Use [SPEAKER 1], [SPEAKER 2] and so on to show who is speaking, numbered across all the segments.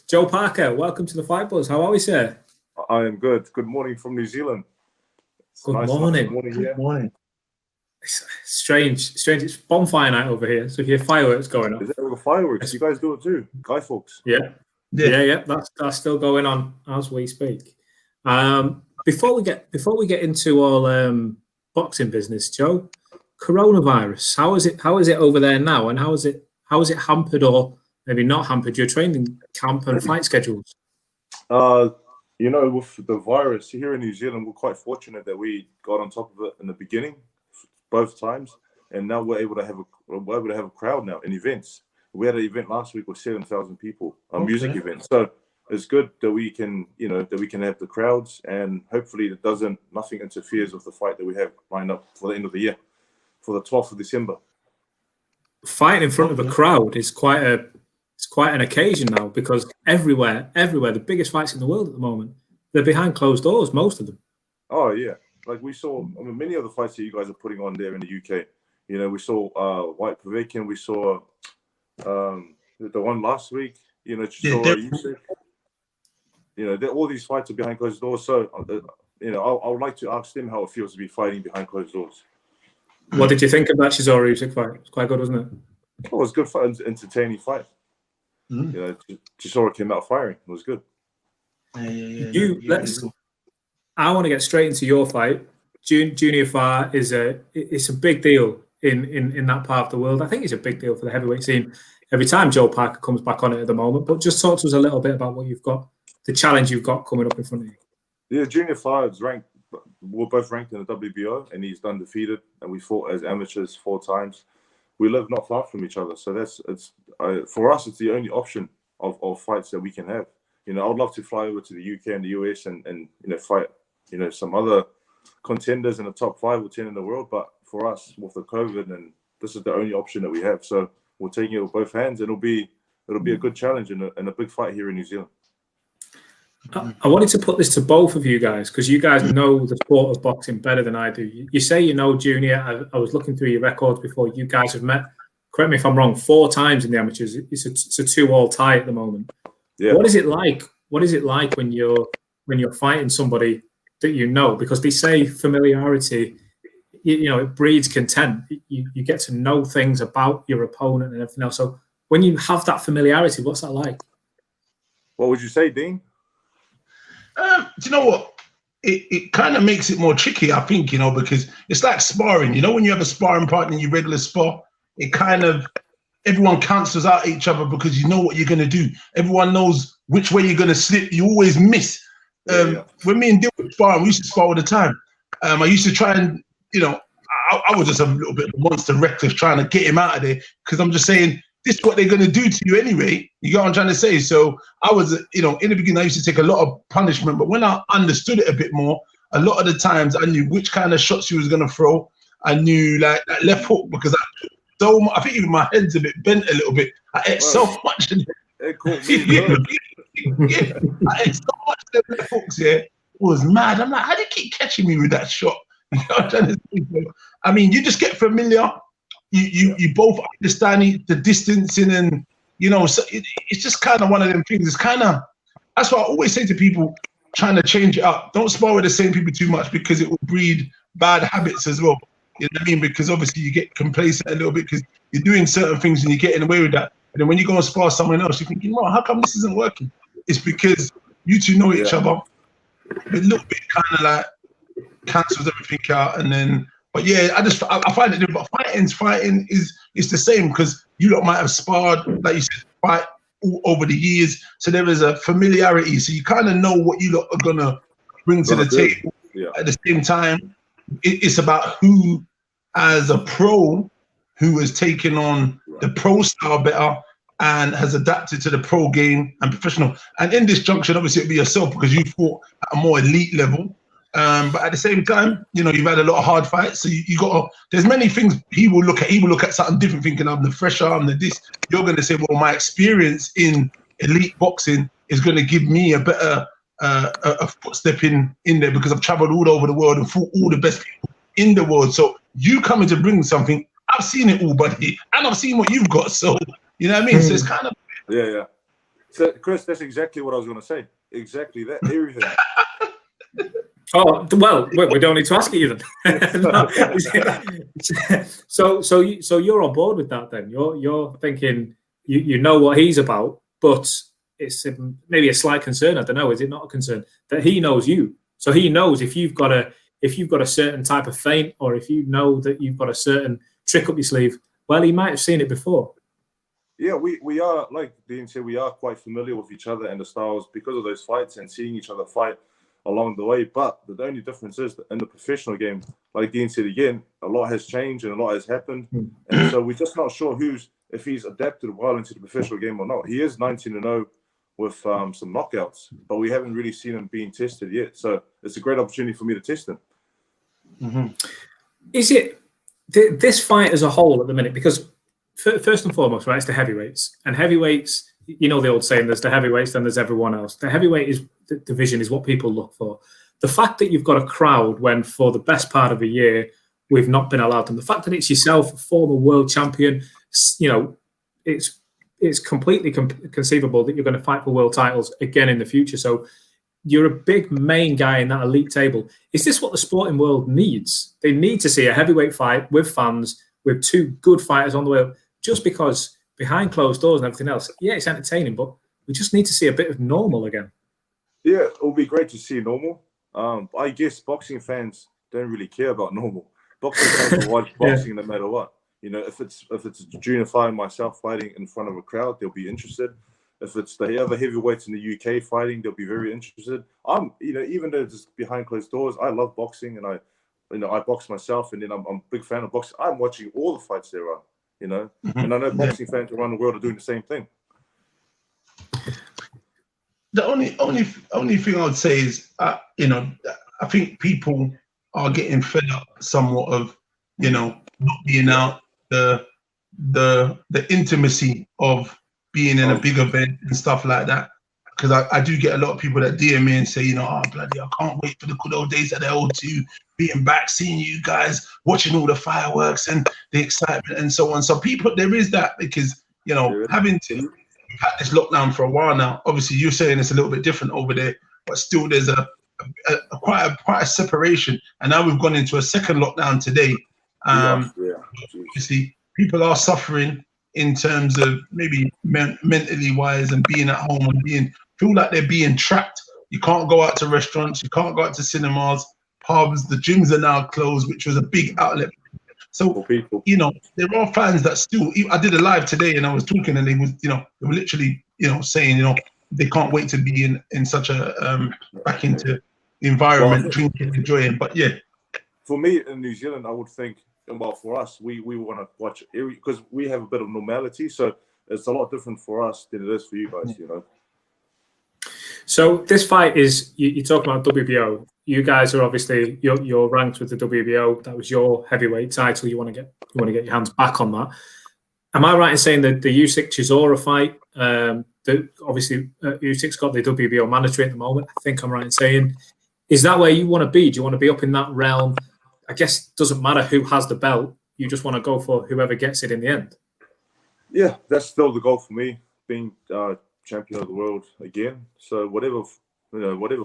[SPEAKER 1] Joe Parker, welcome to the Fight Buzz. How are we, sir?
[SPEAKER 2] I am good. Good morning from New Zealand.
[SPEAKER 1] Good morning.
[SPEAKER 2] Good morning.
[SPEAKER 1] It's strange. It's bonfire night over here, so if you hear fireworks going off.
[SPEAKER 2] Is that all the fireworks? You guys do it too, guy folks.
[SPEAKER 1] Yeah. That's still going on as we speak. Before we get into all boxing business, Joe, coronavirus. How is it over there now, and how is it hampered or maybe not hampered your training camp and fight schedules?
[SPEAKER 2] With the virus here in New Zealand, we're quite fortunate that we got on top of it in the beginning, both times, and now we're able to have a crowd now in events. We had an event last week with 7,000 people, a music event. So it's good that we can have the crowds, and hopefully nothing interferes with the fight that we have lined up for the end of the year, for the 12th of December.
[SPEAKER 1] Fighting in front of a crowd is quite an occasion now, because everywhere, the biggest fights in the world at the moment, they're behind closed doors, most of them.
[SPEAKER 2] Oh yeah, like we saw. Many of the fights that you guys are putting on there in the UK. We saw Whyte Povetkin. We saw the one last week. All these fights are behind closed doors. So I would like to ask them how it feels to be fighting behind closed doors.
[SPEAKER 1] What did you think of that Chisora Usyk fight? It's quite good, wasn't it?
[SPEAKER 2] Oh, it was a good fight, entertaining fight. Chisora came out firing. It was good.
[SPEAKER 1] I want to get straight into your fight. Junior Fa it's a big deal in that part of the world. I think it's a big deal for the heavyweight scene every time Joe Parker comes back on it at the moment. But just talk to us a little bit about what you've got, the challenge you've got coming up in front of you.
[SPEAKER 2] Yeah, Junior Fa is ranked. We're both ranked in the WBO, and he's undefeated. And we fought as amateurs 4 times. We live not far from each other, so for us, it's the only option of fights that we can have. I'd love to fly over to the UK and the US and fight some other contenders in the top 5 or 10 in the world. But for us, with the COVID, and this is the only option that we have. So we're taking it with both hands, and it'll be a good challenge and a big fight here in New Zealand.
[SPEAKER 1] I wanted to put this to both of you guys, because you guys know the sport of boxing better than I do. You say you know Junior. I was looking through your records before. You guys have met, correct me if I'm wrong, 4 times in the amateurs. It's a 2-all tie at the moment. Yeah. What is it like? What is it like when you're fighting somebody that you know? Because they say familiarity, it breeds contempt. You get to know things about your opponent and everything else. So when you have that familiarity, what's that like?
[SPEAKER 2] What would you say, Dean?
[SPEAKER 3] Do you know what? It kind of makes it more tricky, I think, because it's like sparring. When you have a sparring partner in your regular spar, it kind of, everyone cancels out each other because you know what you're going to do. Everyone knows which way you're going to slip. You always miss. When me and Dill were sparring, we used to spar all the time. I used to try and, I was just a little bit monster reckless trying to get him out of there, because I'm just saying, this is what they're going to do to you anyway. You get what I'm trying to say? So I was, in the beginning, I used to take a lot of punishment, but when I understood it a bit more, a lot of the times I knew which kind of shots he was going to throw. I knew like that left hook, because I think even my head's a bit bent a little bit. I ate so much. I ate so much of the left hooks, it was mad. I'm like, how do you keep catching me with that shot? You know what I'm trying to say? I mean, you just get familiar. You both understand the distancing, and so it's just kind of one of them things. It's kind of, that's why I always say to people trying to change it up. Don't spar with the same people too much, because it will breed bad habits as well. You know what I mean? Because obviously you get complacent a little bit because you're doing certain things and you're getting away with that. And then when you go and spar someone else, you're thinking, well, how come this isn't working? It's because you two know each other. A little bit kind of like cancels everything out, and then. But yeah, I find it different. But fighting is the same, because you lot might have sparred, like you said, fight all over the years. So there is a familiarity. So you kind of know what you lot are gonna bring to the table. Yeah. At the same time, it's about who, as a pro, who has taken on the pro style better and has adapted to the pro game and professional. And in this junction, obviously, it'll be yourself, because you fought at a more elite level. But at the same time, you've had a lot of hard fights. So you got, there's many things he will look at. He will look at something different, thinking I'm the fresher, I'm the this. You're going to say, well, my experience in elite boxing is going to give me a better a footstep in there, because I've traveled all over the world and fought all the best people in the world. So you coming to bring something, I've seen it all, buddy, and I've seen what you've got. So you know what I mean? So it's kind of
[SPEAKER 2] So, Chris, that's exactly what I was going to say. Exactly that. Everything.
[SPEAKER 1] Oh well, we don't need to ask you then. No. So you're on board with that then? You're thinking you know what he's about, but it's maybe a slight concern. I don't know. Is it not a concern that he knows you? So he knows if you've got a certain type of feint, or if you know that you've got a certain trick up your sleeve. Well, he might have seen it before.
[SPEAKER 2] Yeah, we are, like Dean said, we are quite familiar with each other and the styles because of those fights and seeing each other fight along the way. But the only difference is that in the professional game, like Dean said again, a lot has changed and a lot has happened. And so we're just not sure if he's adapted well into the professional game or not. He is 19-0 with some knockouts, but we haven't really seen him being tested yet. So it's a great opportunity for me to test him.
[SPEAKER 3] Mm-hmm.
[SPEAKER 1] Is it this fight as a whole at the minute? Because first and foremost, right, it's the heavyweights. And heavyweights, you know the old saying, there's the heavyweights, then there's everyone else. The heavyweight division is what people look for. The fact that you've got a crowd when for the best part of a year we've not been allowed them, the fact that it's yourself, a former world champion, you know, it's completely conceivable that you're going to fight for world titles again in the future. So you're a big main guy in that elite table. Is this what the sporting world needs? They need to see a heavyweight fight with fans, with two good fighters on the way up, just because behind closed doors and everything else, yeah, it's entertaining, but we just need to see a bit of normal again.
[SPEAKER 2] Yeah, it will be great to see normal. I guess boxing fans don't really care about normal. Boxing fans will watch boxing no matter what. You know, if it's Junior Fight and myself fighting in front of a crowd, they'll be interested. If it's the other heavyweights in the UK fighting, they'll be very interested. Even though it's behind closed doors, I love boxing and I box myself, and then I'm a big fan of boxing. I'm watching all the fights there are, you know, and I know boxing fans around the world are doing the same thing.
[SPEAKER 3] The only thing I would say is, I think people are getting fed up somewhat of, not being out, the intimacy of being in a big event and stuff like that. Because I do get a lot of people that DM me and say, bloody, I can't wait for the good old days at the O2, being back, seeing you guys, watching all the fireworks and the excitement and so on. So there is that, because, we've had this lockdown for a while now. Obviously, you're saying it's a little bit different over there, but still there's quite a separation. And now we've gone into a second lockdown today. Obviously, people are suffering in terms of maybe mentally wise and being at home and feel like they're being trapped. You can't go out to restaurants, you can't go out to cinemas, pubs, the gyms are now closed, which was a big outlet. So, there are fans that still, I did a live today and I was talking and they were literally, saying, they can't wait to be in such a, back into the environment, drinking, enjoying, but yeah.
[SPEAKER 2] For me in New Zealand, I would think, well, for us, we want to watch because we have a bit of normality, so it's a lot different for us than it is for you guys, So
[SPEAKER 1] this fight is, you talk about WBO. You guys are obviously you're ranked with the WBO. That was your heavyweight title. You want to get your hands back on that. Am I right in saying that the Usyk Chisora fight? Obviously Usyk's got the WBO mandatory at the moment. I think I'm right in saying. Is that where you want to be? Do you want to be up in that realm? I guess it doesn't matter who has the belt. You just want to go for whoever gets it in the end. Yeah,
[SPEAKER 2] that's still the goal for me, being champion of the world again. So whatever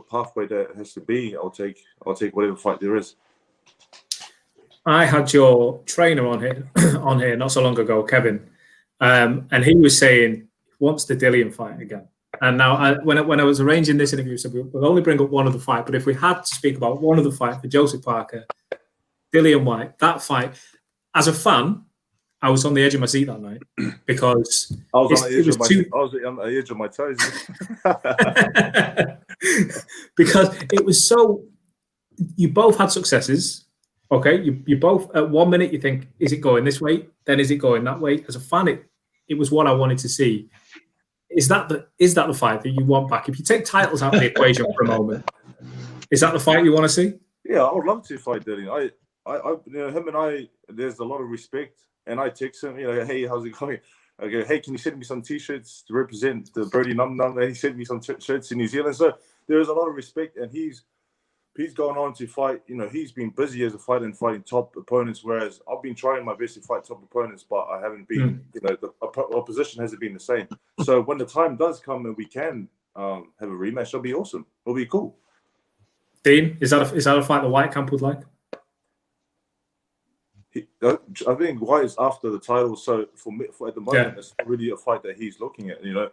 [SPEAKER 2] pathway that has to be, I'll take whatever fight there is.
[SPEAKER 1] I had your trainer on here not so long ago, Kevin, and he was saying he wants the Dillian fight again. And now, when I was arranging this interview, so we'll only bring up one of the fight. But if we had to speak about one of the fight for Joseph Parker, Dillian Whyte, that fight, as a fan, I was on the edge of my seat that night because
[SPEAKER 2] I was on the edge of my toes.
[SPEAKER 1] Because it was so. You both had successes. Okay, you both at 1 minute you think, is it going this way? Then is it going that way? As a fan, it was what I wanted to see. Is that the fight that you want back? If you take titles out of the equation for a moment, is that the fight you want to see?
[SPEAKER 2] Yeah, I would love to fight Dillian. Him and I, there's a lot of respect, and I text him, hey, how's it going? I go, hey, can you send me some T-shirts to represent the Birdie Num Num? And he sent me some shirts in New Zealand. So there is a lot of respect, and he's he's going on to fight. You know, he's been busy as a fighter and fighting top opponents, whereas I've been trying my best to fight top opponents, but I haven't been. You know, the opposition hasn't been the same. So when the time does come and we can have a rematch, it'll be awesome. It'll be cool.
[SPEAKER 1] Dean, is that a fight the Whyte camp would like?
[SPEAKER 2] I think Whyte is after the title, so for at the moment, it's not really a fight that he's looking at. You know,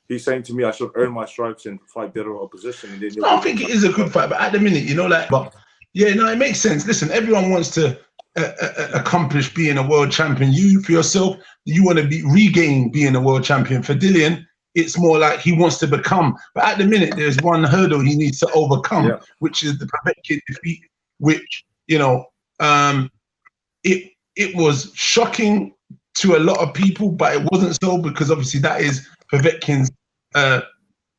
[SPEAKER 2] he's saying to me, I should earn my stripes and fight better opposition. And then
[SPEAKER 3] I think it is a good fight, but at the minute, you know, like, but yeah, no, it makes sense. Listen, everyone wants to accomplish being a world champion. You, for yourself, you want to regain being a world champion. For Dillian, it's more like he wants to become. But at the minute, there's one hurdle he needs to overcome, which is the Povetkin defeat, which, you know, it was shocking to a lot of people, but it wasn't so, because obviously that is Povetkin's,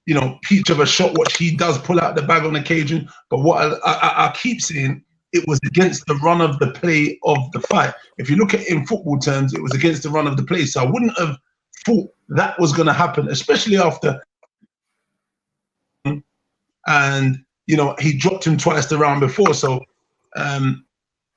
[SPEAKER 3] you know, peach of a shot, what he does pull out the bag on occasion. But what I keep saying, it was against the run of the play of the fight. If you look at it in football terms, it was against the run of the play. So I wouldn't have thought that was going to happen, especially after. And, you know, he dropped him twice the round before. So,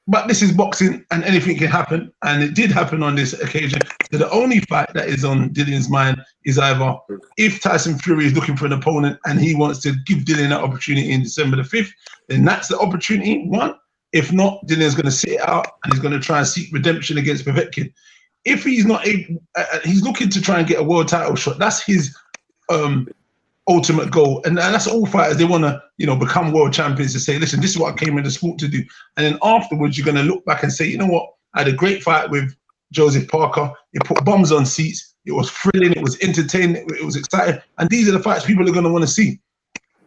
[SPEAKER 3] but this is boxing and anything can happen. And it did happen on this occasion. So the only fight that is on Dillian's mind is either if Tyson Fury is looking for an opponent and he wants to give Dillian that opportunity in December the 5th, then that's the opportunity, one. If not, Dillian's going to sit it out and he's going to try and seek redemption against Povetkin. If he's not able, he's looking to try and get a world title shot. That's his ultimate goal. And that's all fighters. They want to, you know, become world champions, to say, listen, this is what I came in the sport to do. And then afterwards, you're going to look back and say, you know what? I had a great fight with Joseph Parker. It put bums on seats. It was thrilling. It was entertaining. It was exciting. And these are the fights people are going to want to see.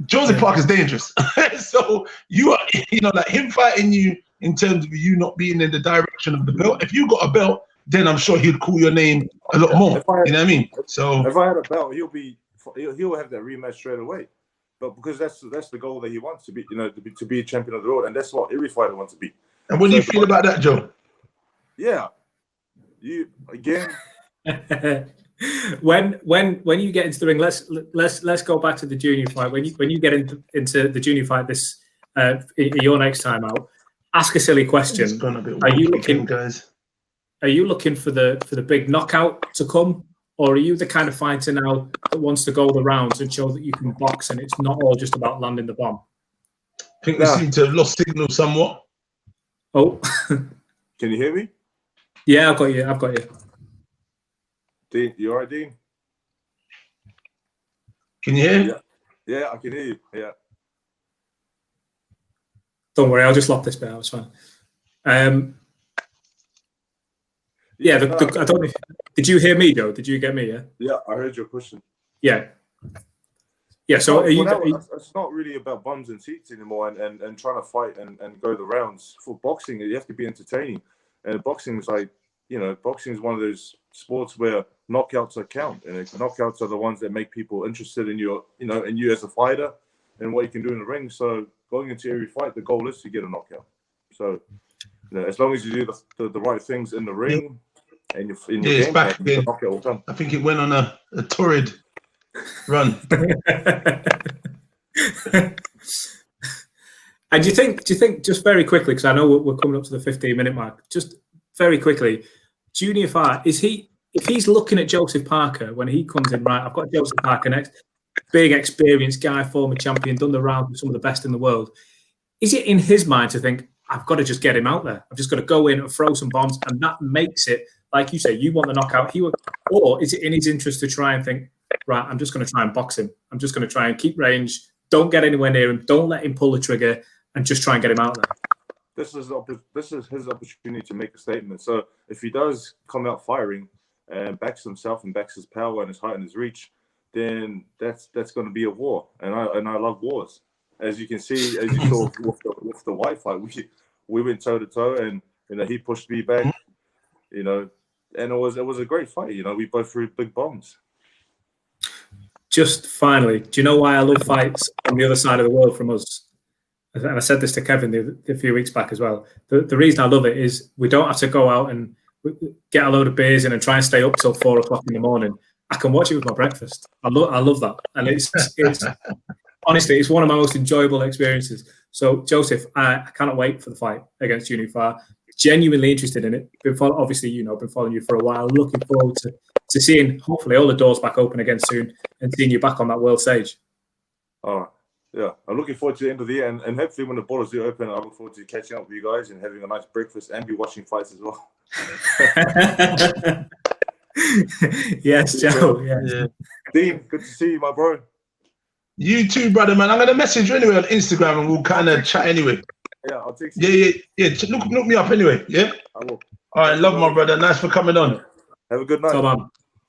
[SPEAKER 3] Joseph Parker's dangerous. So you are, you know, like him fighting you in terms of you not being in the direction of the belt. If you got a belt, then I'm sure he'd call your name a lot more. You know what I mean? So
[SPEAKER 2] if I had a belt, he'll have that rematch straight away. But because that's the goal that he wants to be, you know, to be a champion of the world, and that's what every fighter wants to be.
[SPEAKER 3] And what do you feel about that, Joe?
[SPEAKER 2] Yeah, you again.
[SPEAKER 1] When you get into the ring, let's go back to the junior fight. When you get into the junior fight this your next time out, ask a silly question. Are you looking, guys? Are you looking for the big knockout to come, or are you the kind of fighter now that wants to go the rounds and show that you can box and it's not all just about landing the bomb?
[SPEAKER 3] I think we seem to have lost signal somewhat.
[SPEAKER 1] Oh,
[SPEAKER 2] can you hear me?
[SPEAKER 1] Yeah, I've got you.
[SPEAKER 2] Dean, you all right, Dean?
[SPEAKER 3] Can you hear?
[SPEAKER 2] Yeah, I can hear you. Yeah.
[SPEAKER 1] Don't worry, I'll just lock this bit out. It's fine. I don't know. Did you hear me, Joe? Did you get me? Yeah.
[SPEAKER 2] Yeah, I heard your question.
[SPEAKER 1] Yeah. Yeah. So
[SPEAKER 2] it's not really about bums and seats anymore, and trying to fight and go the rounds. For boxing, you have to be entertaining, and boxing is like, you know, boxing is one of those sports where knockouts are count, and knockouts are the ones that make people interested in you, you know, and you as a fighter and what you can do in the ring. So going into every fight, the goal is to get a knockout. So, you know, as long as you do the right things in the ring and you're in your game,
[SPEAKER 3] back
[SPEAKER 2] the knockout will come.
[SPEAKER 3] I think it went on a torrid run.
[SPEAKER 1] And do you think just very quickly, because I know we're coming up to the 15-minute mark, just very quickly, junior fight, if he's looking at Joseph Parker when he comes in, right, I've got Joseph Parker next, big experienced guy, former champion, done the round with some of the best in the world, is it in his mind to think, I've got to just get him out there, I've just got to go in and throw some bombs, and that makes it, like you say, you want the knockout, or is it in his interest to try and think, right, I'm just going to try and box him, I'm just going to try and keep range, don't get anywhere near him, don't let him pull the trigger, and just try and get him out there?
[SPEAKER 2] This is his opportunity to make a statement. So if he does come out firing and backs himself and backs his power and his height and his reach, then that's going to be a war. And I love wars. As you can see, as you saw with the Whyte fight, we went toe to toe, and you know, he pushed me back, you know, and it was a great fight. You know, we both threw big bombs.
[SPEAKER 1] Just finally, do you know why I love fights on the other side of the world from us? And I said this to Kevin a few weeks back as well. The reason I love it is we don't have to go out and get a load of beers in and try and stay up till 4 o'clock in the morning. I can watch it with my breakfast. I love that. And it's honestly, it's one of my most enjoyable experiences. So, Joseph, I cannot wait for the fight against Junior Far. Genuinely interested in it. Obviously, been following you for a while. Looking forward to seeing, hopefully, all the doors back open again soon and seeing you back on that world stage.
[SPEAKER 2] Oh, yeah. I'm looking forward to the end of the year. And hopefully when the borders do open, I look forward to catching up with you guys and having a nice breakfast and be watching fights as well.
[SPEAKER 1] Yes, Joe. Yes.
[SPEAKER 3] Yeah.
[SPEAKER 2] Dean, good to see you, my bro.
[SPEAKER 3] You too, brother, man. I'm going to message you anyway on Instagram and we'll kind of chat anyway.
[SPEAKER 2] Yeah, I'll text you.
[SPEAKER 3] Yeah. Look me up anyway, yeah?
[SPEAKER 2] I will.
[SPEAKER 3] All right, love my brother. Nice for coming on.
[SPEAKER 2] Have a good night.
[SPEAKER 1] Come on.